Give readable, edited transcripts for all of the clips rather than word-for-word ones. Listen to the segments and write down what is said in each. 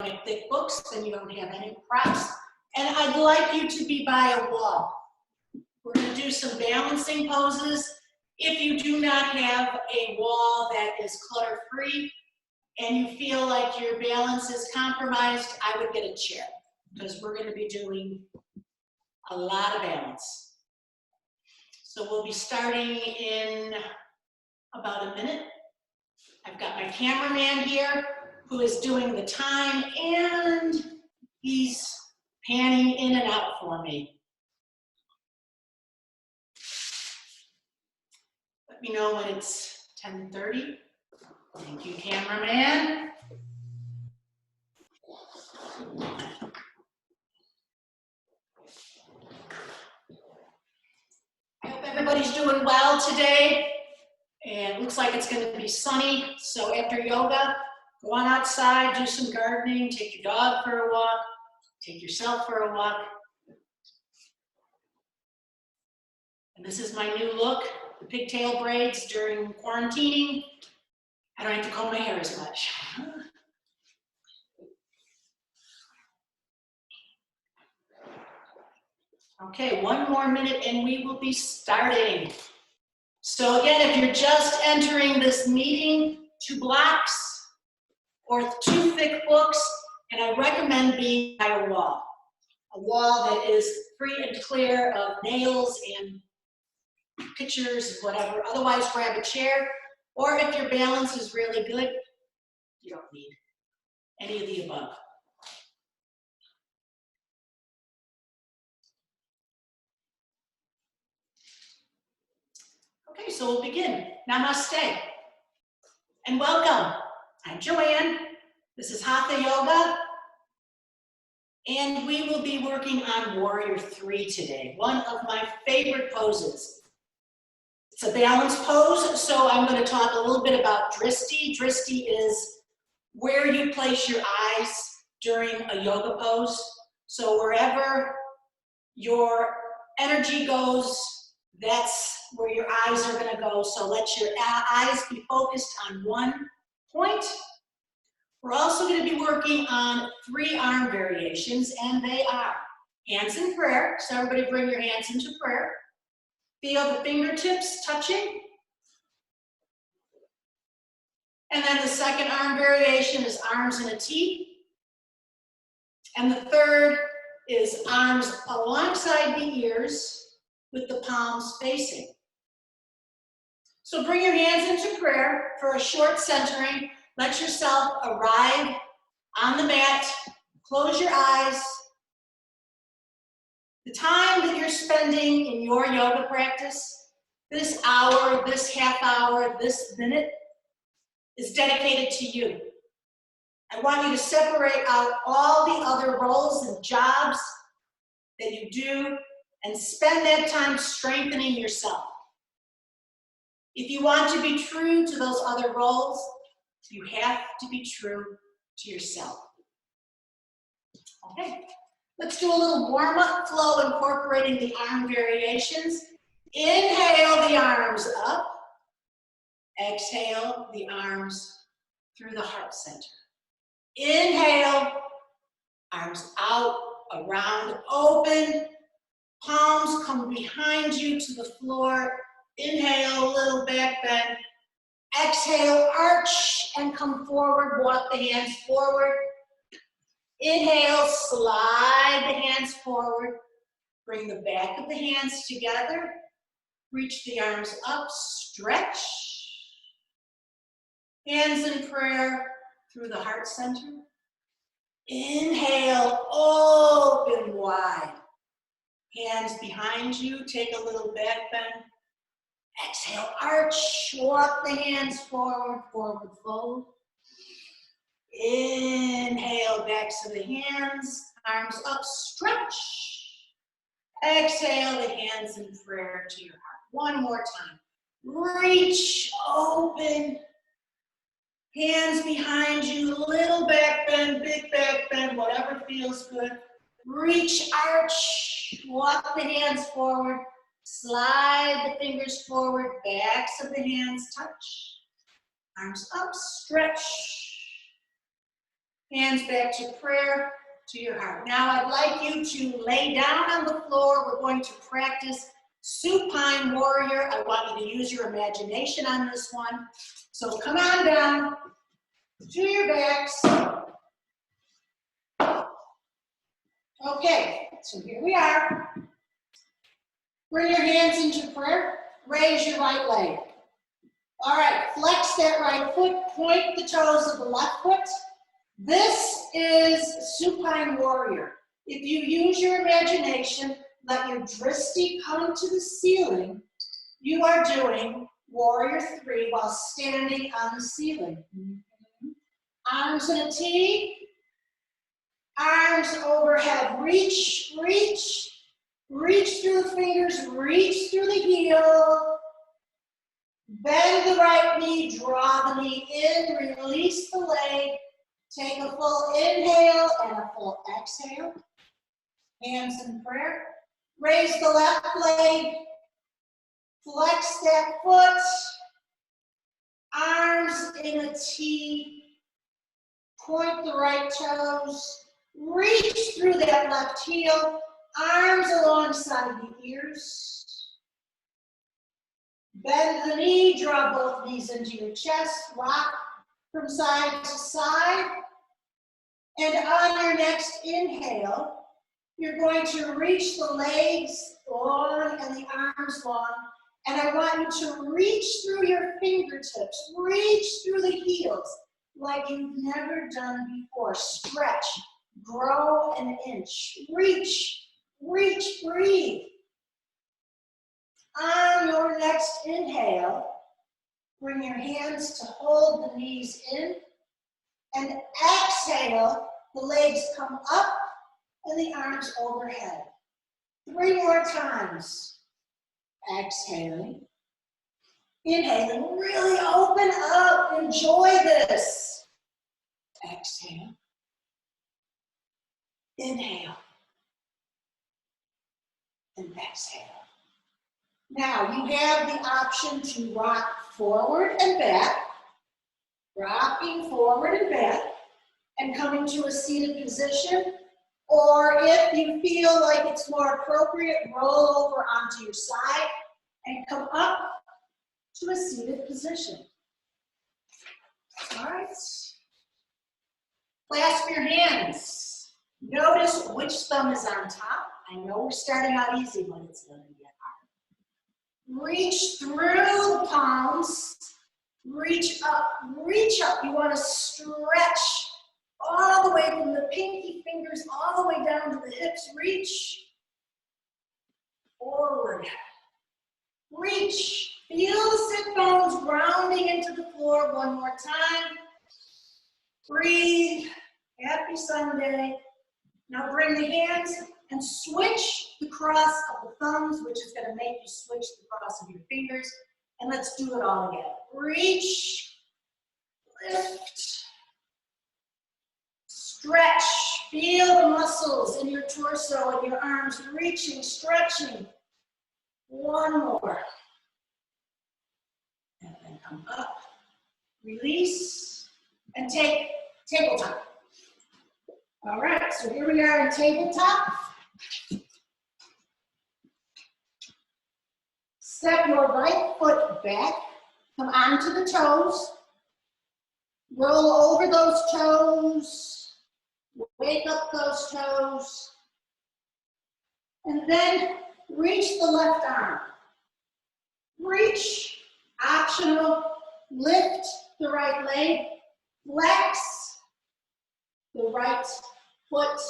have thick books, then you don't have any props. And I'd like you to be by a wall. We're going to do some balancing poses. If you do not have a wall that is clutter-free and you feel like your balance is compromised, I would get a chair because we're going to be doing a lot of balance. So we'll be starting in about a minute. I've got my cameraman here who is doing the time, and he's panning in and out for me. Let me know when it's 10:30. Thank you, cameraman. I hope everybody's doing well today. And it looks like it's going to be sunny. So after yoga, go on outside, do some gardening, take your dog for a walk, take yourself for a walk. And this is my new look, the pigtail braids during quarantining. I don't have to comb my hair as much. Okay, one more minute and we will be starting. So again, if you're just entering this meeting, 2 blocks or 2 thick books, and I recommend being by a wall that is free and clear of nails and pictures and whatever. Otherwise, grab a chair, or if your balance is really good, you don't need any of the above. Okay, so we'll begin. Namaste and welcome. I'm Joanne. This is Hatha Yoga, and we will be working on Warrior 3 today, one of my favorite poses. It's a balance pose, so I'm going to talk a little bit about drishti. Drishti is where you place your eyes during a yoga pose. So wherever your energy goes, that's where your eyes are going to go. So let your eyes be focused on one point. We're also going to be working on 3 arm variations, and they are hands in prayer. So everybody bring your hands into prayer. Feel the fingertips touching. And then the second arm variation is arms in a T. And the third is arms alongside the ears with the palms facing. So bring your hands into prayer for a short centering. Let yourself arrive on the mat. Close your eyes. The time that you're spending in your yoga practice, this hour, this half hour, this minute, is dedicated to you. I want you to separate out all the other roles and jobs that you do and spend that time strengthening yourself. If you want to be true to those other roles, you have to be true to yourself. Okay, let's do a little warm-up flow incorporating the arm variations. Inhale the arms up. Exhale the arms through the heart center. Inhale, arms out, around, open. Palms come behind you to the floor. Inhale, little back bend. Exhale, arch and come forward. Walk the hands forward. Inhale, slide the hands forward. Bring the back of the hands together. Reach the arms up, stretch. Hands in prayer through the heart center. Inhale, open wide. Hands behind you, take a little back bend. Exhale, arch, walk the hands forward, forward fold. Inhale, backs of the hands, arms up, stretch. Exhale, the hands in prayer to your heart. One more time. Reach, open. Hands behind you, little back bend, big back bend, whatever feels good. Reach, arch, walk the hands forward. Slide the fingers forward, backs of the hands touch. Arms up, stretch. Hands back to prayer, to your heart. Now I'd like you to lay down on the floor. We're going to practice Supine Warrior. I want you to use your imagination on this one. So come on down to your backs. Okay, so here we are. Bring your hands into prayer. Raise your right leg. All right, flex that right foot. Point the toes of the left foot. This is Supine Warrior. If you use your imagination, let your drishti come to the ceiling. You are doing Warrior 3 while standing on the ceiling. Arms in a T. Arms overhead. Reach, reach. Reach through the fingers. Reach through the heel. Bend the right knee. Draw the knee in. Release the leg. Take a full inhale and a full exhale. Hands in prayer. Raise the left leg. Flex that foot. Arms in a T. Point the right toes. Reach through that left heel. Arms alongside the ears. Bend the knee. Draw both knees into your chest. Rock from side to side. And on your next inhale, you're going to reach the legs long and the arms long. And I want you to reach through your fingertips, reach through the heels like you've never done before. Stretch, grow an inch. Reach, reach, breathe. On your next inhale, bring your hands to hold the knees in. And exhale, the legs come up and the arms overhead. 3 more times. Exhaling. Inhaling, really open up, enjoy this. Exhale. Inhale. And exhale. Now you have the option to rock forward and back. Rocking forward and back and coming to a seated position, or if you feel like it's more appropriate, roll over onto your side and come up to a seated position. All right. Clasp your hands. Notice which thumb is on top. I know we're starting out easy, but it's going to get hard. Reach through the palms. Reach up, reach up. You want to stretch all the way from the pinky fingers all the way down to the hips. Reach forward. Reach. Feel the sit bones grounding into the floor one more time. Breathe. Happy Sunday. Now bring the hands and switch the cross of the thumbs, which is going to make you switch the cross of your fingers. And let's do it all again. Reach, lift, stretch. Feel the muscles in your torso and your arms reaching, stretching. One more. And then come up, release, and take tabletop. All right, so here we are in tabletop. Step your right foot back, come onto the toes, roll over those toes, wake up those toes, and then reach the left arm. Reach, optional, lift the right leg, flex the right foot,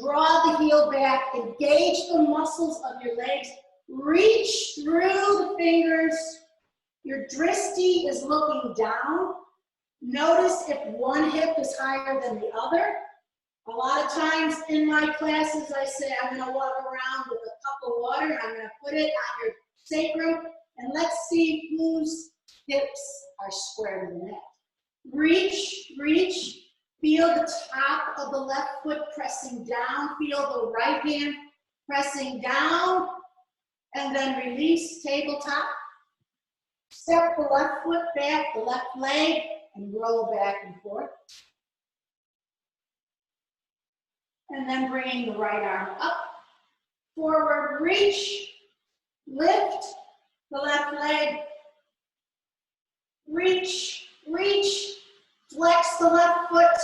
draw the heel back, engage the muscles of your legs. Reach through the fingers. Your drishti is looking down. Notice if one hip is higher than the other. A lot of times in my classes, I say, I'm going to walk around with a cup of water. I'm going to put it on your sacrum, and let's see whose hips are square to the neck. Reach, reach. Feel the top of the left foot pressing down. Feel the right hand pressing down. And then release, tabletop. Step the left foot back, the left leg, and roll back and forth. And then bringing the right arm up, forward, reach, lift the left leg, reach, reach, flex the left foot,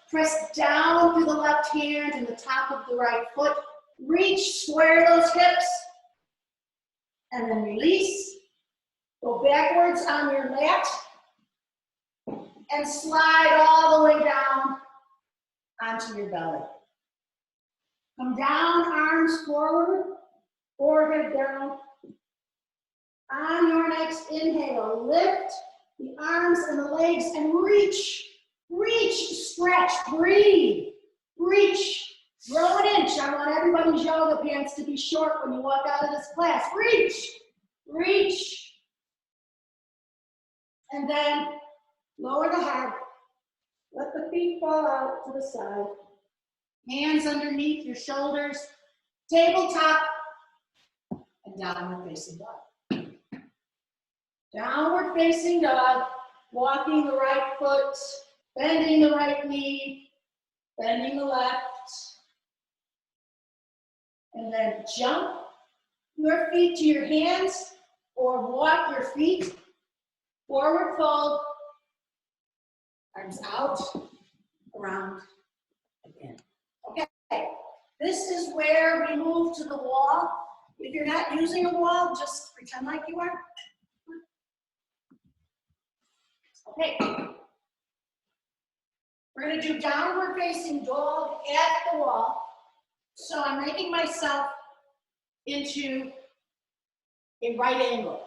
press down through the left hand and the top of the right foot, reach, square those hips, and then release. Go backwards on your mat and slide all the way down onto your belly. Come down, arms forward, forehead down. On your next inhale, lift the arms and the legs and reach, reach, stretch, breathe, reach. Grow an inch. I want everybody's yoga pants to be short when you walk out of this class. Reach, reach. And then lower the head. Let the feet fall out to the side. Hands underneath your shoulders. Tabletop. And downward facing dog. Downward facing dog. Walking the right foot. Bending the right knee. Bending the left. And then jump your feet to your hands or walk your feet. Forward fold. Arms out. Around. Again. Okay. This is where we move to the wall. If you're not using a wall, just pretend like you are. Okay. We're going to do downward facing dog at the wall. So I'm making myself into a right angle.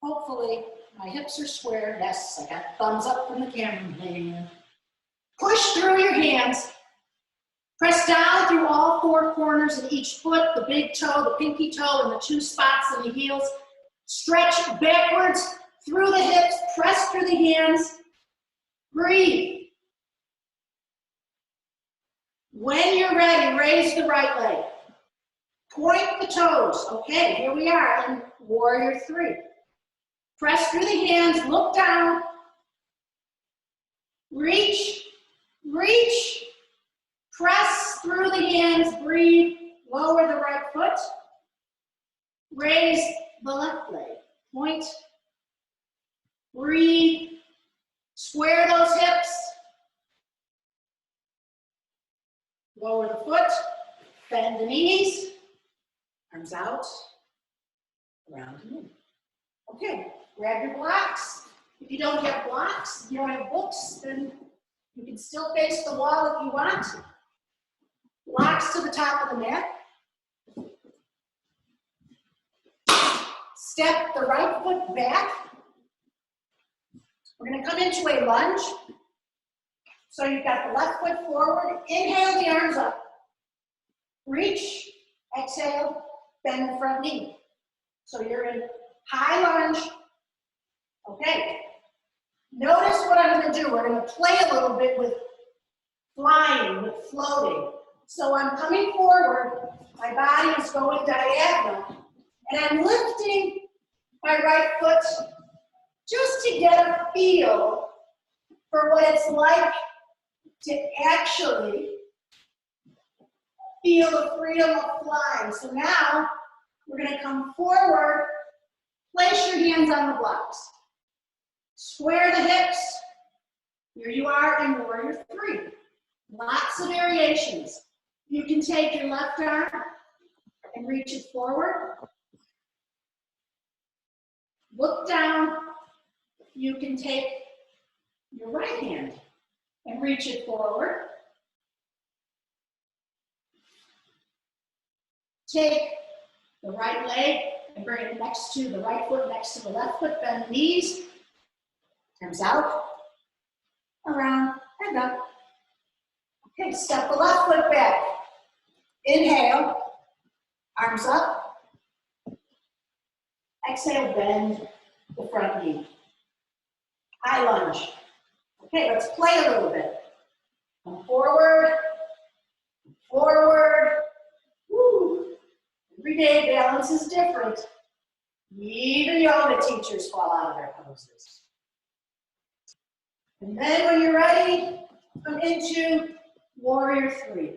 Hopefully my hips are square. Yes, I got thumbs up from the cameraman. Push through your hands. Press down through all four corners of each foot, the big toe, the pinky toe, and the two spots in the heels. Stretch backwards through the hips. Press through the hands. Breathe. When you're ready, raise the right leg. Point the toes. Okay, here we are in Warrior 3. Press through the hands, look down. Reach, reach. Press through the hands, breathe. Lower the right foot. Raise the left leg. Point. Breathe. Square those hips. Lower the foot, bend the knees, arms out, around and in. Okay, grab your blocks. If you don't have blocks, you don't have books, then you can still face the wall if you want. Blocks to the top of the mat. Step the right foot back. We're going to come into a lunge. So you've got the left foot forward. Inhale the arms up. Reach. Exhale. Bend the front knee. So you're in high lunge. Okay. Notice what I'm going to do. We're going to play a little bit with flying, with floating. So I'm coming forward. My body is going diagonal. And I'm lifting my right foot just to get a feel for what it's like to actually feel the freedom of flying. So now we're going to come forward, place your hands on the blocks, square the hips. Here you are in Warrior 3. Lots of variations. You can take your left arm and reach it forward. Look down. You can take your right hand and reach it forward. Take the right leg and bring it next to the right foot, next to the left foot, bend the knees, arms out, around, and up. Okay, step the left foot back. Inhale, arms up. Exhale, bend the front knee. High lunge. Okay, let's play a little bit. Come forward, forward. Woo. Every day balance is different. Even yoga teachers fall out of their poses. And then when you're ready, come into Warrior 3.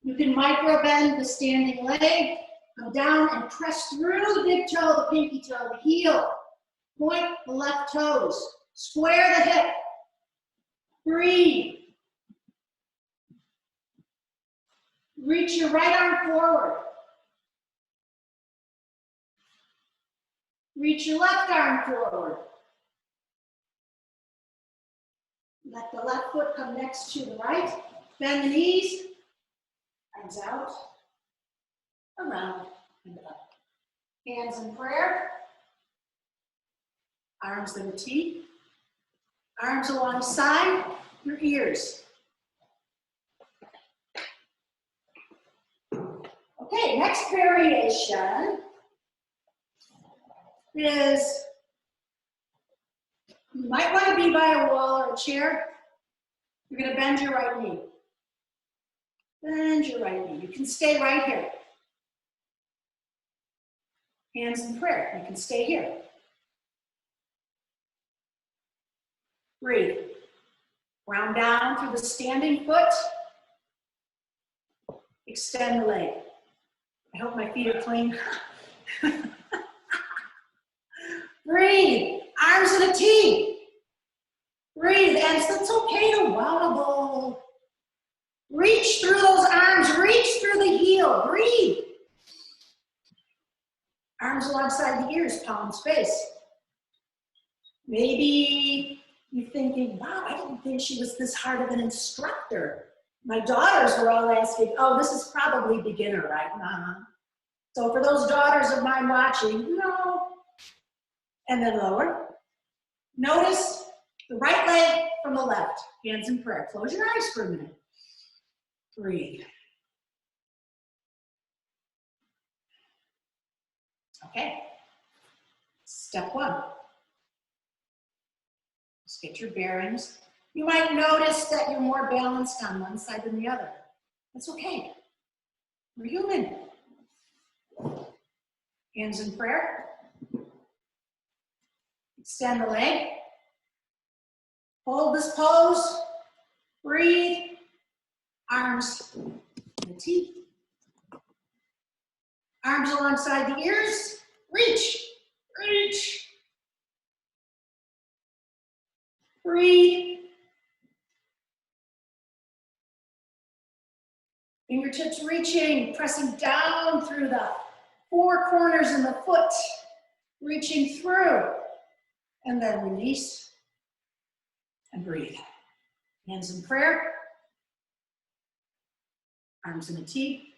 You can micro bend the standing leg, come down and press through the big toe, the pinky toe, the heel. Point the left toes, square the hip. Breathe. Reach your right arm forward. Reach your left arm forward. Let the left foot come next to the right. Bend the knees. Arms out, around, and up. Hands in prayer. Arms in a T. Arms alongside your ears. Okay, next variation is, you might want to be by a wall or a chair. You're going to bend your right knee. Bend your right knee. You can stay right here. Hands in prayer. You can stay here. Breathe. Round down through the standing foot. Extend the leg. I hope my feet are clean. Breathe. Arms in a T. Breathe. And it's okay to wobble. Reach through those arms. Reach through the heel. Breathe. Arms alongside the ears, palms face. Maybe you're thinking, wow, I didn't think she was this hard of an instructor. My daughters were all asking, oh, this is probably beginner, right? So for those daughters of mine watching, no. And then lower. Notice the right leg from the left. Hands in prayer. Close your eyes for a minute. Breathe. Okay. Step one. Just get your bearings. You might notice that you're more balanced on one side than the other. That's okay. We're human. Hands in prayer. Extend the leg. Hold this pose. Breathe. Arms in the T. Arms alongside the ears. Reach. Reach. Breathe. Fingertips reaching, pressing down through the four corners in the foot. Reaching through. And then release. And breathe. Hands in prayer. Arms in a T.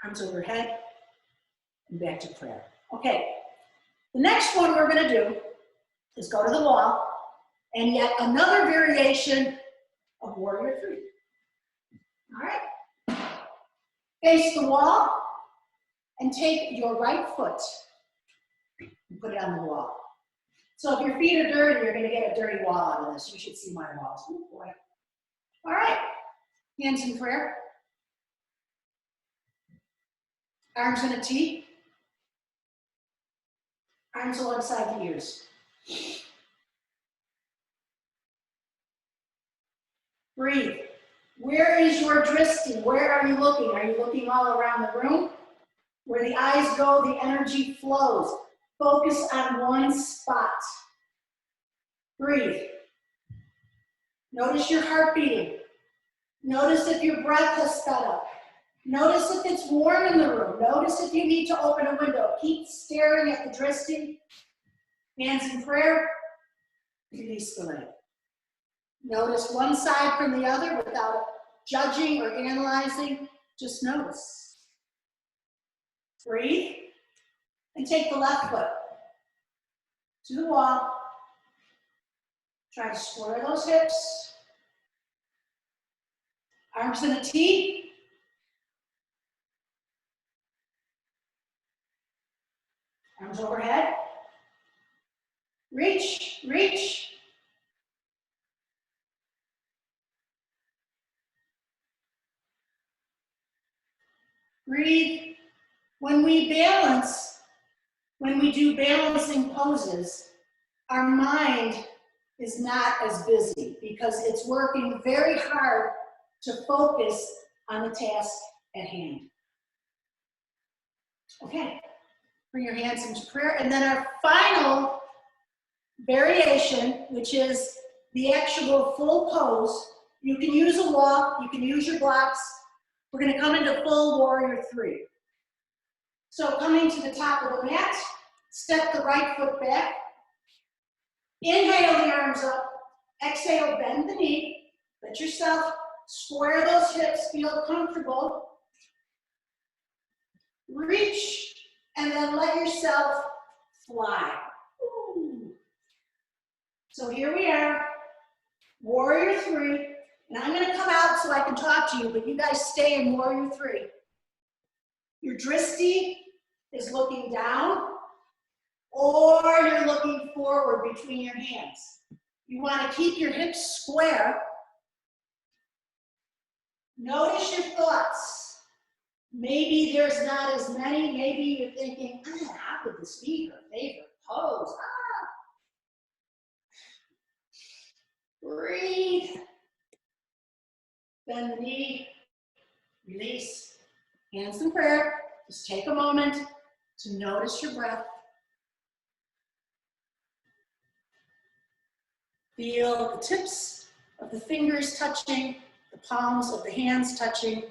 Arms overhead. And back to prayer. Okay. The next one we're going to do is go to the wall. And yet another variation of Warrior 3. All right. Face the wall and take your right foot and put it on the wall. So if your feet are dirty, you're going to get a dirty wall out of this. You should see my walls. Oh boy. All right. Hands in prayer. Arms in a T. Arms alongside the ears. Breathe. Where is your drishti? Where are you looking? Are you looking all around the room? Where the eyes go, the energy flows. Focus on one spot. Breathe. Notice your heart beating. Notice if your breath has sped up. Notice if it's warm in the room. Notice if you need to open a window. Keep staring at the drishti. Hands in prayer. Release the leg. Notice one side from the other without judging or analyzing. Just notice. Breathe. And take the left foot to the wall. Try to square those hips. Arms in a T. Arms overhead. Reach, reach. Breathe. When we balance, when we do balancing poses, our mind is not as busy because it's working very hard to focus on the task at hand. Okay, bring your hands into prayer. And then our final variation, which is the actual full pose. You can use a wall, you can use your blocks. We're going to come into full warrior 3. So coming to the top of the mat, step the right foot back. Inhale the arms up. Exhale, bend the knee. Let yourself square those hips, feel comfortable. Reach, and then let yourself fly. Ooh. So here we are, warrior 3. And I'm going to come out so I can talk to you, but you guys stay in warrior 3. Your dristi is looking down, or you're looking forward between your hands. You want to keep your hips square. Notice your thoughts. Maybe there's not as many. Maybe you're thinking, how could this be her favorite pose? Breathe. Bend the knee. Release. Hands in prayer. Just take a moment to notice your breath. Feel the tips of the fingers touching, the palms of the hands touching,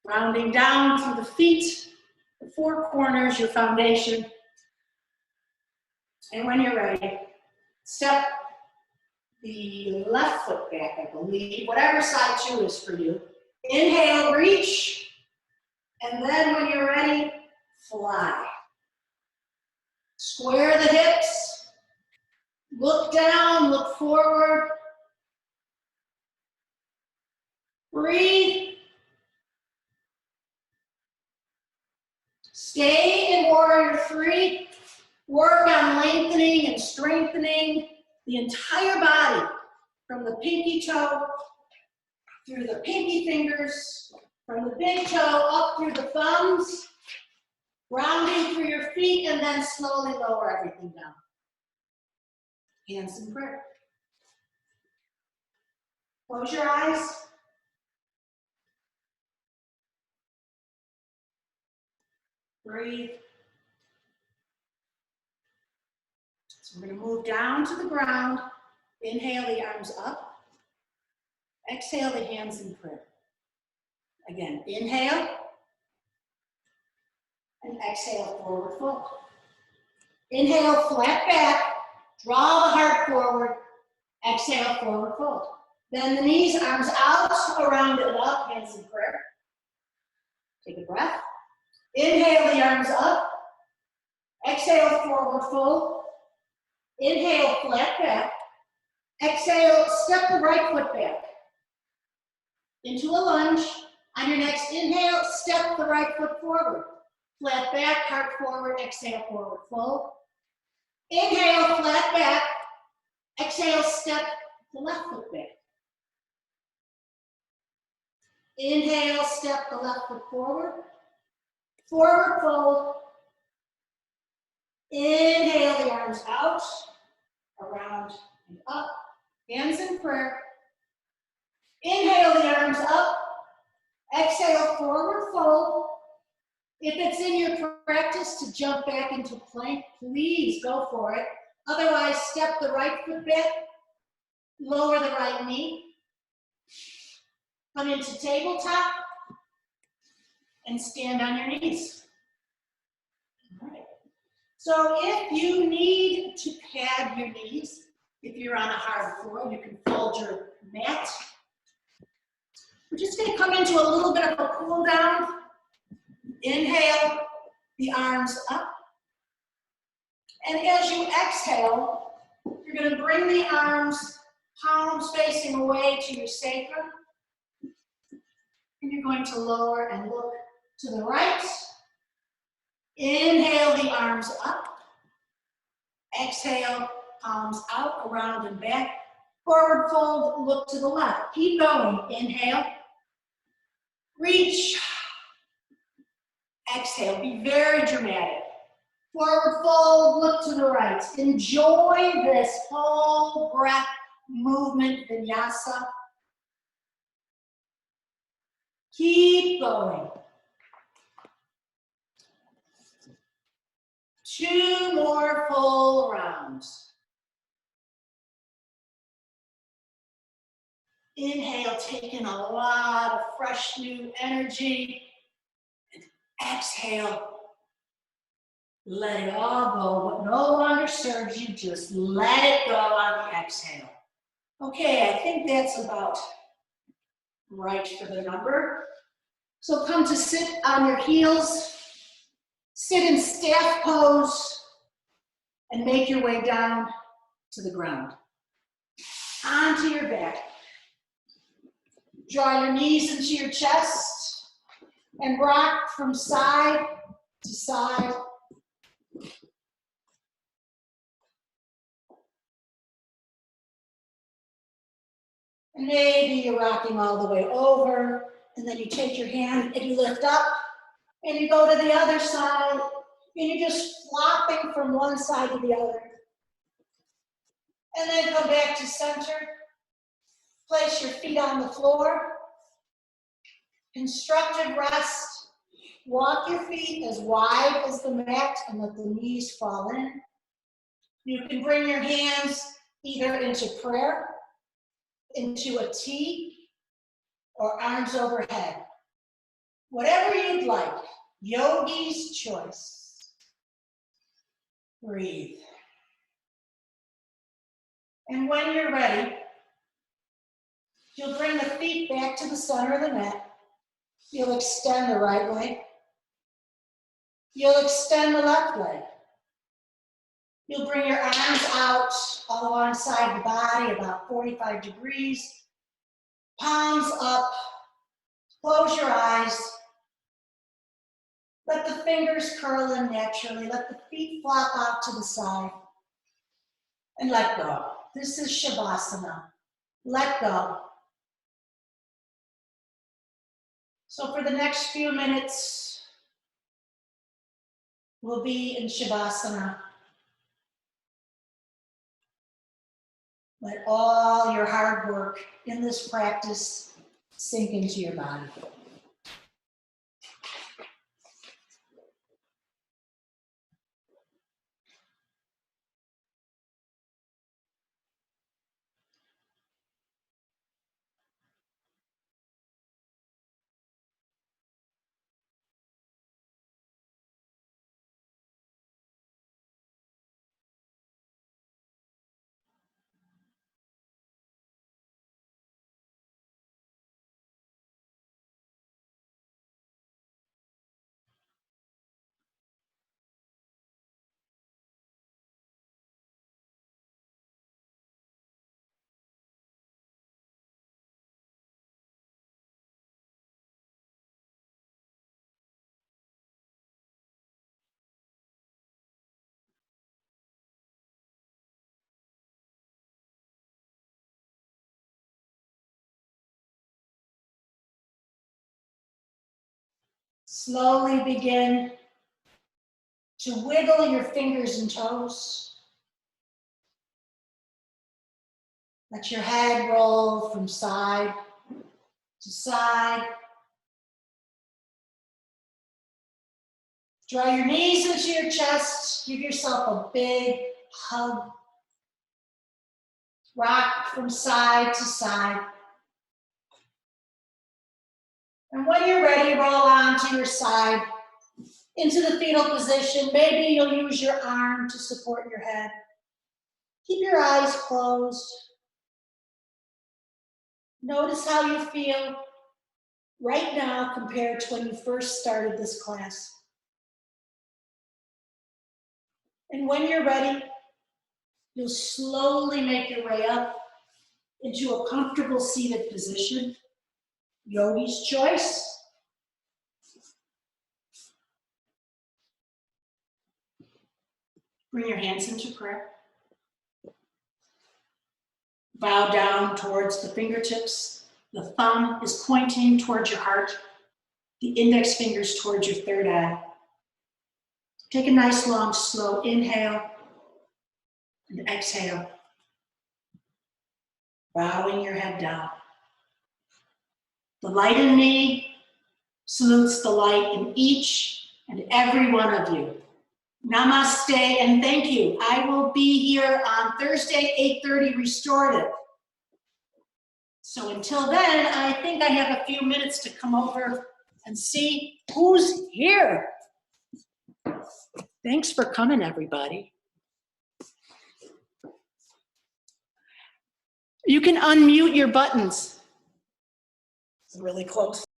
rounding down through the feet, the 4 corners, your foundation. And when you're ready, step the left foot back, I believe, whatever side 2 is for you. Inhale, reach. And then when you're ready, fly. Square the hips. Look down, look forward. Breathe. Stay in warrior 3. Work on lengthening and strengthening the entire body from the pinky toe through the pinky fingers, from the big toe up through the thumbs, rounding through your feet, and then slowly lower everything down. Hands in prayer. Close your eyes. Breathe. So we're going to move down to the ground. Inhale the arms up. Exhale the hands in prayer. Again, inhale. And exhale, forward fold. Inhale, flat back. Draw the heart forward. Exhale, forward fold. Bend the knees, arms out, around and up, hands in prayer. Take a breath. Inhale the arms up. Exhale, forward fold. Inhale, flat back. Exhale, step the right foot back into a lunge. On your next inhale, step the right foot forward. Flat back, heart forward, exhale, forward fold. Inhale, flat back. Exhale, step the left foot back. Inhale, step the left foot forward. Forward fold. Inhale the arms out, around and up. Hands in prayer. Inhale the arms up. Exhale, forward fold. If it's in your practice to jump back into plank, please go for it. Otherwise, step the right foot back, lower the right knee, come into tabletop, and stand on your knees. All right. So if you need to pad your knees, if you're on a hard floor, you can fold your mat. We're just going to come into a little bit of a cool down. Inhale the arms up. And as you exhale, you're going to bring the arms, palms facing away to your sacrum. And you're going to lower and look to the right. Inhale the arms up. Exhale, palms out, around and back. Forward fold, look to the left. Keep going. Inhale. Reach. Exhale. Be very dramatic. Forward fold, look to the right. Enjoy this whole breath movement vinyasa. Keep going. 2 more full rounds. Inhale, take in a lot of fresh new energy. And exhale, let it all go. What no longer serves you, just let it go on the exhale. Okay, I think that's about right for the number. So come to sit on your heels, sit in staff pose, and make your way down to the ground. Onto your back. Draw your knees into your chest and rock from side to side. And maybe you're rocking all the way over, and then you take your hand and you lift up, and you go to the other side, and you're just flopping from one side to the other. And then come back to center. Place your feet on the floor. Constructed rest. Walk your feet as wide as the mat and let the knees fall in. You can bring your hands either into prayer, into a T, or arms overhead. Whatever you'd like. Yogi's choice. Breathe. And when you're ready, you'll bring the feet back to the center of the mat. You'll extend the right leg. You'll extend the left leg. You'll bring your arms out all alongside the body, about 45 degrees. Palms up. Close your eyes. Let the fingers curl in naturally. Let the feet flop out to the side. And let go. This is Shavasana. Let go. So for the next few minutes, we'll be in Shavasana. Let all your hard work in this practice sink into your body. Slowly begin to wiggle your fingers and toes. Let your head roll from side to side. Draw your knees into your chest. Give yourself a big hug. Rock from side to side. And when you're ready, roll onto your side into the fetal position. Maybe you'll use your arm to support your head. Keep your eyes closed. Notice how you feel right now compared to when you first started this class. And when you're ready, you'll slowly make your way up into a comfortable seated position. Yogi's choice. Bring your hands into prayer. Bow down towards the fingertips. The thumb is pointing towards your heart. The index fingers towards your third eye. Take a nice long slow inhale and exhale. Bowing your head down. The light in me salutes the light in each and every one of you. Namaste and thank you. I will be here on Thursday, 8:30 restorative. So until then, I think I have a few minutes to come over and see who's here. Thanks for coming, everybody. You can unmute your buttons. It's really close.